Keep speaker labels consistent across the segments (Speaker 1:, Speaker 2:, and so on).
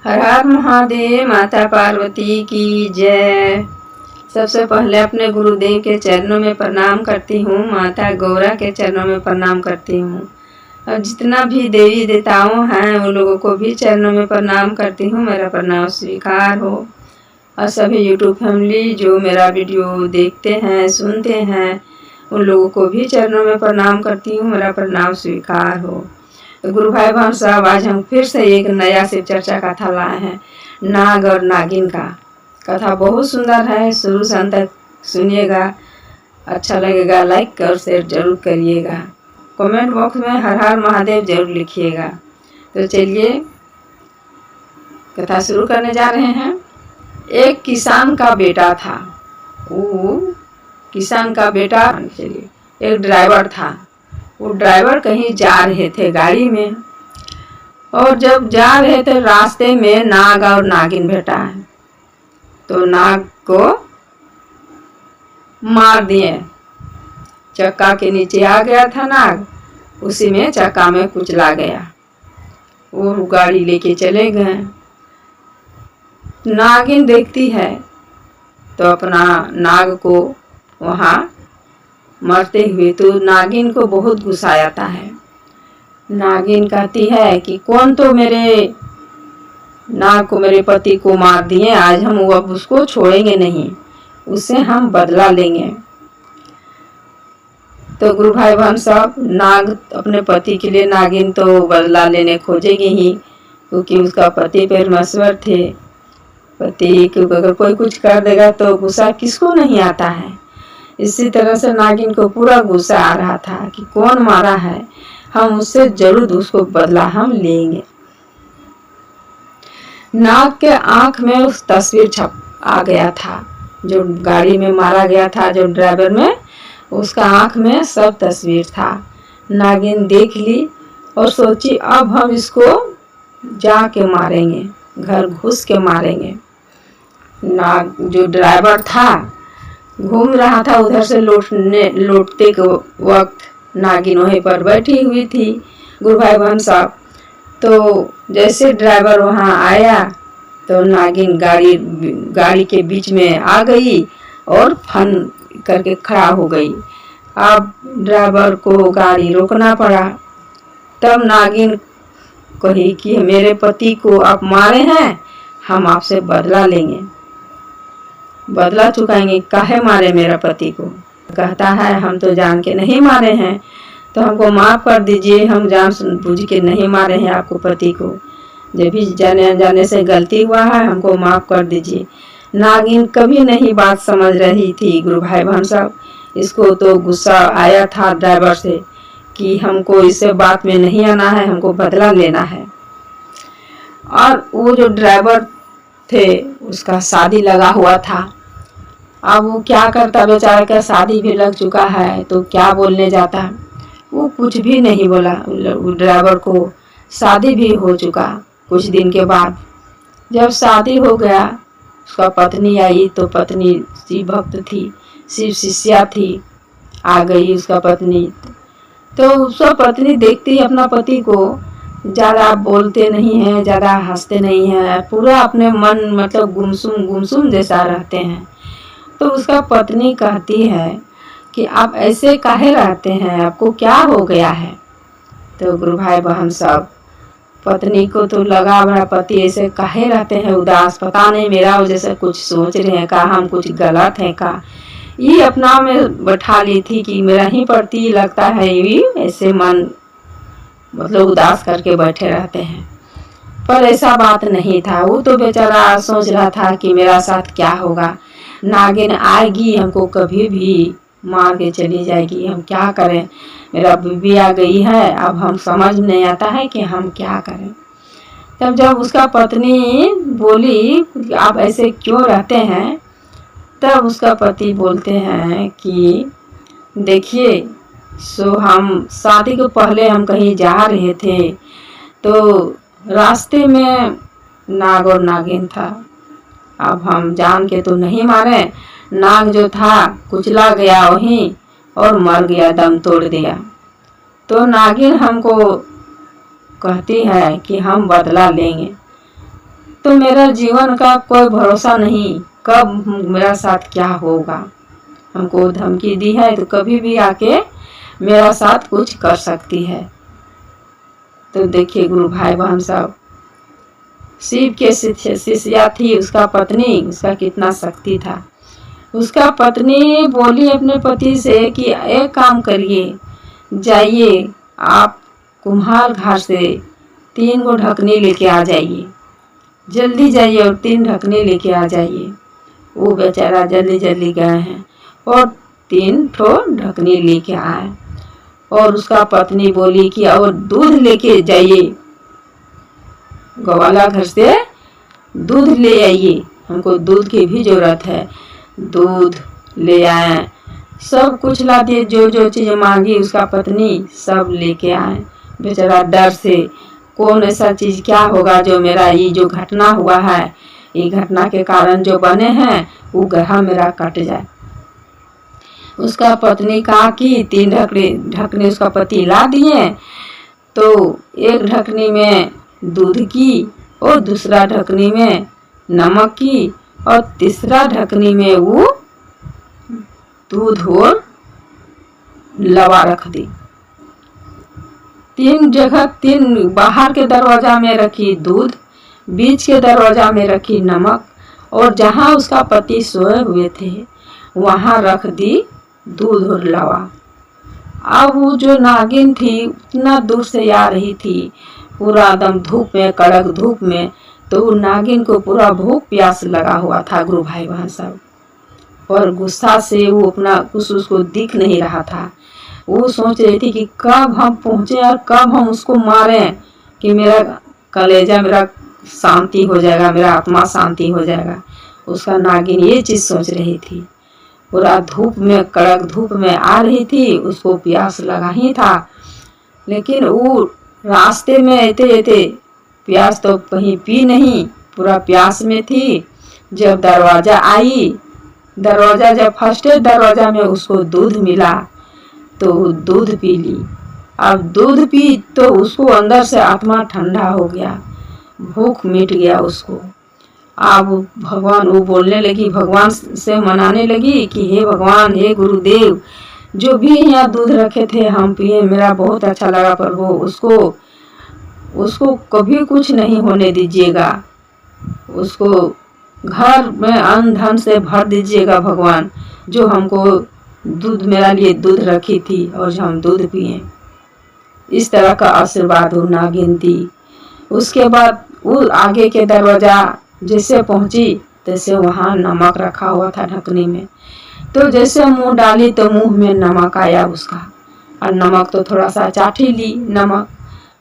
Speaker 1: हर हर महादेव। माता पार्वती की जय। सबसे पहले अपने गुरुदेव के चरणों में प्रणाम करती हूँ। माता गौरा के चरणों में प्रणाम करती हूँ। और जितना भी देवी देवताओं हैं उन लोगों को भी चरणों में प्रणाम करती हूँ। मेरा प्रणाम स्वीकार हो। और सभी यूट्यूब फैमिली जो मेरा वीडियो देखते हैं सुनते हैं उन लोगों को भी चरणों में प्रणाम करती हूँ। मेरा प्रणाम स्वीकार हो। तो गुरु भाई बहन साहब, आज हम फिर से एक नया शिव चर्चा कथा लाए हैं। नाग और नागिन का कथा बहुत सुंदर है। शुरू से अंत तक सुनिएगा। अच्छा लगेगा लाइक और शेयर जरूर करिएगा। कमेंट बॉक्स में हर हर महादेव जरूर लिखिएगा। तो चलिए कथा शुरू करने जा रहे हैं। एक किसान का बेटा था। वो किसान का बेटा चलिए एक ड्राइवर था। वो ड्राइवर कहीं जा रहे थे गाड़ी में, और जब जा रहे थे रास्ते में नाग और नागिन भेटा है। तो नाग को मार दिए। चक्का के नीचे आ गया था नाग, उसी में चक्का में कुचला गया। वो गाड़ी लेके चले गए। नागिन देखती है तो अपना नाग को वहाँ मरते हुए, तो नागिन को बहुत गुस्सा आता है। नागिन कहती है कि कौन तो मेरे नाग को, मेरे पति को मार दिए, आज हम अब उसको छोड़ेंगे नहीं, उससे हम बदला लेंगे। तो गुरु भाई बहन सब, नाग अपने पति के लिए नागिन तो बदला लेने खोजेगी ही, क्योंकि उसका पति परमेश्वर थे। पति को अगर कोई कुछ कर देगा तो गुस्सा किसको नहीं आता है। इसी तरह से नागिन को पूरा गुस्सा आ रहा था कि कौन मारा है, हम उससे जरूर उसको बदला हम लेंगे। नाग के आंख में उस तस्वीर छप आ गया था, जो गाड़ी में मारा गया था, जो ड्राइवर में, उसका आंख में सब तस्वीर था। नागिन देख ली और सोची अब हम इसको जाके मारेंगे, घर घुस के मारेंगे। नाग जो ड्राइवर था घूम रहा था, उधर से लौटते वक्त नागिन वहीं पर बैठी हुई थी। गुरु भाई बहन साहब, तो जैसे ड्राइवर वहां आया तो नागिन गाड़ी के बीच में आ गई और फन करके खड़ा हो गई। अब ड्राइवर को गाड़ी रोकना पड़ा। तब नागिन कही कि मेरे पति को आप मारे हैं, हम आपसे बदला लेंगे, बदला चुकाएंगे। काहे मारे मेरा पति को? कहता है हम तो जान के नहीं मारे हैं, तो हमको माफ कर दीजिए, हम जान बूझ के नहीं मारे हैं आपको पति को, जब भी जाने अनजाने से गलती हुआ है हमको माफ कर दीजिए। नागिन कभी नहीं बात समझ रही थी। गुरु भाई बहन साहब, इसको तो गुस्सा आया था ड्राइवर से कि हमको इससे बात में नहीं आना है, हमको बदला लेना है। और वो जो ड्राइवर थे उसका शादी लगा हुआ था। अब वो क्या करता, बेचारे का शादी भी लग चुका है, तो क्या बोलने जाता। वो कुछ भी नहीं बोला। ड्राइवर को शादी भी हो चुका कुछ दिन के बाद। जब शादी हो गया, उसका पत्नी आई, तो पत्नी शिव भक्त थी, शिव शिष्या थी। आ गई उसका पत्नी, तो उसका पत्नी देखती अपना पति को, ज़्यादा बोलते नहीं हैं, ज़्यादा हंसते नहीं हैं, पूरा अपने मन मतलब गुमसुम जैसा रहते हैं। तो उसका पत्नी कहती है कि आप ऐसे काहे रहते हैं, आपको क्या हो गया है? तो गुरु भाई बहन सब, पत्नी को तो लगा मेरा पति ऐसे काहे रहते हैं उदास, पता नहीं मेरा वजह से कुछ सोच रहे हैं का, हम कुछ गलत है का। ये अपना में बैठा ली थी कि मेरा ही पति लगता है ये ऐसे मन मतलब उदास करके बैठे रहते हैं। पर ऐसा बात नहीं था। वो तो बेचारा सोच रहा था कि मेरा साथ क्या होगा, नागिन आएगी हमको कभी भी मार के चली जाएगी, हम क्या करें, मेरा बीवी आ गई है, अब हम समझ नहीं आता है कि हम क्या करें। तब जब उसका पत्नी बोली आप ऐसे क्यों रहते हैं, तब उसका पति बोलते हैं कि देखिए, सो हम शादी के पहले हम कहीं जा रहे थे, तो रास्ते में नाग और नागिन था। अब हम जान के तो नहीं मारे, नाग जो था कुचला गया वहीं और मर गया, दम तोड़ दिया। तो नागिन हमको कहती है कि हम बदला लेंगे। तो मेरा जीवन का कोई भरोसा नहीं, कब मेरा साथ क्या होगा। हमको धमकी दी है तो कभी भी आके मेरा साथ कुछ कर सकती है। तो देखिए गुरु भाई बहन सब, शिव के शिष्या थी उसका पत्नी, उसका कितना शक्ति था। उसका पत्नी बोली अपने पति से कि एक काम करिए, जाइए आप कुम्हार घाट से 3 गो ढकनी लेके आ जाइए, जल्दी जाइए और 3 ढकनी लेके आ जाइए। वो बेचारा जल्दी जल्दी गए हैं और 3 ठो ढकनी लेके आए। और उसका पत्नी बोली कि और दूध लेके जाइए, गौवाला घर से दूध ले आइए, हमको दूध की भी जरूरत है। दूध ले आए, सब कुछ ला दिए, जो जो चीज मांगी उसका पत्नी सब लेके आए। बेचारा डर से कौन ऐसा चीज क्या होगा जो मेरा ये जो घटना हुआ है, ये घटना के कारण जो बने हैं वो ग्रह मेरा कट जाए। उसका पत्नी कहा कि 3 ढकनी उसका पति ला दिए। तो एक ढकनी में दूध की और दूसरा ढकनी में नमक की और तीसरा ढकनी में वो दूध और लवा रख दी। 3 जगह, 3 बाहर के दरवाजा में रखी दूध, बीच के दरवाजा में रखी नमक और जहाँ उसका पति सोए हुए थे वहाँ रख दी दूध और लवा। अब वो जो नागिन थी उतना दूर से आ रही थी, पूरा एकदम धूप में, कड़क धूप में। तो नागिन को पूरा भूख प्यास लगा हुआ था गुरु भाई बहन सब, और गुस्सा से वो अपना कुछ उसको दिख नहीं रहा था। वो सोच रही थी कि कब हम पहुंचे और कब हम उसको मारें कि मेरा कलेजा, मेरा शांति हो जाएगा, मेरा आत्मा शांति हो जाएगा। उसका नागिन ये चीज सोच रही थी। पूरा धूप में, कड़क धूप में आ रही थी, उसको प्यास लगा ही था। लेकिन वो रास्ते में आते प्यास तो कहीं पी नहीं, पूरा प्यास में थी। जब दरवाजा आई, दरवाजा जब फर्स्ट दरवाजा में उसको दूध मिला तो दूध पी ली। अब दूध पी तो उसको अंदर से आत्मा ठंडा हो गया, भूख मिट गया उसको। अब भगवान, वो बोलने लगी, भगवान से मनाने लगी कि हे भगवान, हे गुरुदेव, जो भी यहाँ दूध रखे थे हम पिए, मेरा बहुत अच्छा लगा प्रभु, उसको कभी कुछ नहीं होने दीजिएगा, उसको घर में अन्न धन से भर दीजिएगा भगवान, जो हमको दूध, मेरा लिए दूध रखी थी और जो हम दूध पिए। इस तरह का आशीर्वाद वो नागिन दी। उसके बाद वो आगे के दरवाजा जैसे पहुंची तैसे वहाँ नमक रखा हुआ था ढकनी में। तो जैसे मुंह डाली तो मुंह में नमक आया उसका, और नमक तो थोड़ा सा चाट ही ली।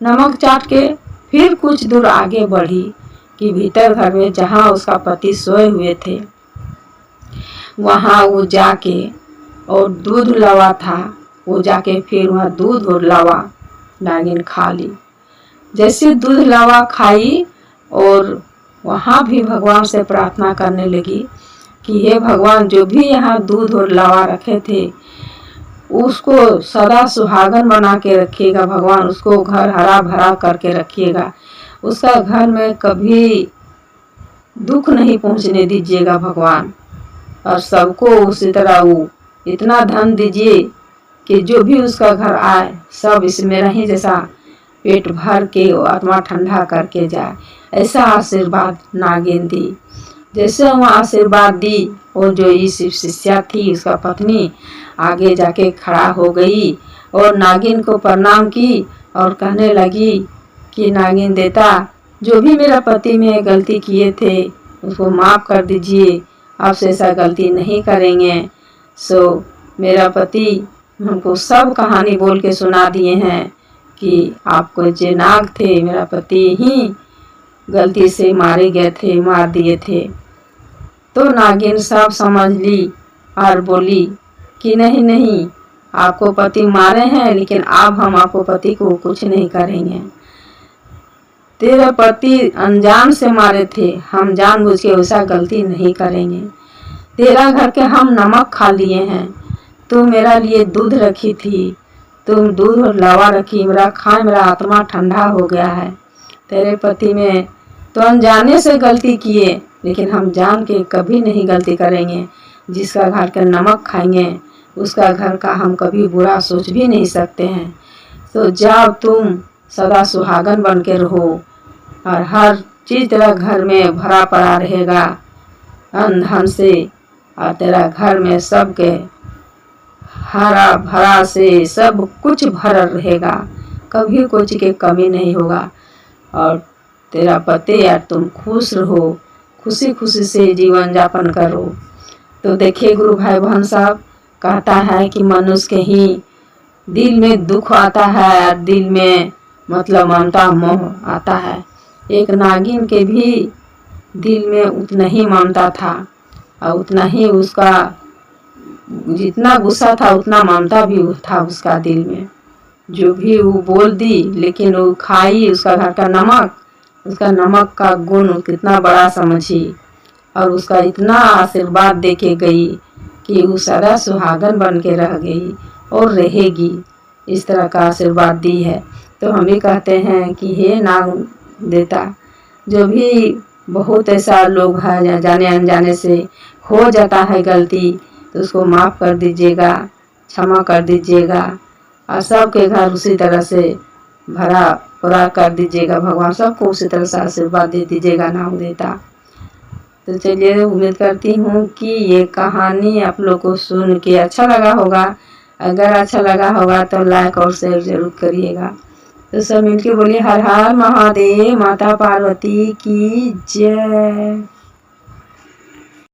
Speaker 1: नमक चाट के फिर कुछ दूर आगे बढ़ी कि भीतर घर में जहाँ उसका पति सोए हुए थे वहाँ वो जाके, और दूध लवा था, वो जाके फिर वहाँ दूध और लवा नागिन खा ली। जैसे दूध लवा खाई और वहाँ भी भगवान से प्रार्थना करने लगी कि हे भगवान, जो भी यहाँ दूध और लवा रखे थे उसको सदा सुहागन बना के रखिएगा भगवान, उसको घर हरा भरा करके रखिएगा, उसका घर में कभी दुख नहीं पहुँचने दीजिएगा भगवान। और सबको उसी तरह वो इतना धन दीजिए कि जो भी उसका घर आए सब इसमें रहे, जैसा पेट भर के आत्मा ठंडा करके जाए, ऐसा आशीर्वाद नागिन दी। जैसे वह आशीर्वाद दी और जो इस शिष्या थी उसका पत्नी आगे जाके खड़ा हो गई और नागिन को प्रणाम की और कहने लगी कि नागिन देता, जो भी मेरा पति में गलती किए थे उसको माफ़ कर दीजिए, आपसे ऐसा गलती नहीं करेंगे। सो मेरा पति हमको सब कहानी बोल के सुना दिए हैं कि आपको जो नाग थे मेरा पति ही गलती से मारे गए थे, मार दिए थे। तो नागिन सब समझ ली और बोली कि नहीं नहीं, आपको पति मारे हैं लेकिन अब हम आपको पति को कुछ नहीं करेंगे। तेरा पति अनजान से मारे थे, हम जानबूझ के वैसा गलती नहीं करेंगे। तेरा घर के हम नमक खा लिए हैं, तू मेरा लिए दूध रखी थी, तुम दूध और लावा रखी, मेरा आत्मा ठंडा हो गया है। तेरे पति में तो अनजाने से गलती किए, लेकिन हम जान के कभी नहीं गलती करेंगे। जिसका घर का नमक खाएंगे उसका घर का हम कभी बुरा सोच भी नहीं सकते हैं। तो जब तुम सदा सुहागन बन के रहो और हर चीज़ तेरा घर में भरा पड़ा रहेगा अन्न धन से, और तेरा घर में सबके हरा भरा से सब कुछ भरा रहेगा, कभी कुछ की कमी नहीं होगा। और तेरा पति यार तुम खुश रहो, खुशी खुशी से जीवन यापन करो। तो देखिए गुरु भाई बहन साहब, कहता है कि मनुष्य के ही दिल में दुख आता है और दिल में मतलब ममता मोह आता है। एक नागिन के भी दिल में उतना ही ममता था और उतना ही उसका जितना गुस्सा था उतना ममता भी था उसका दिल में। जो भी वो बोल दी, लेकिन वो खाई उसका घर का नमक, उसका नमक का गुण कितना बड़ा समझी और उसका इतना आशीर्वाद दे के गई कि वो सदा सुहागन बन के रह गई और रहेगी। इस तरह का आशीर्वाद दी है। तो हम भी कहते हैं कि हे नाग देता, जो भी बहुत ऐसा लोग है जाने अनजाने से हो जाता है गलती, तो उसको माफ़ कर दीजिएगा, क्षमा कर दीजिएगा और सबके घर उसी तरह से भरा पूरा कर दीजिएगा। भगवान सबको उसी तरह से आशीर्वाद दे दीजिएगा नाग देता। तो चलिए, उम्मीद करती हूँ कि ये कहानी आप लोग को सुन के अच्छा लगा होगा। अगर अच्छा लगा होगा तो लाइक और शेयर जरूर करिएगा। तो सब मिलके बोलिए हर हर महादेव, माता पार्वती की जय।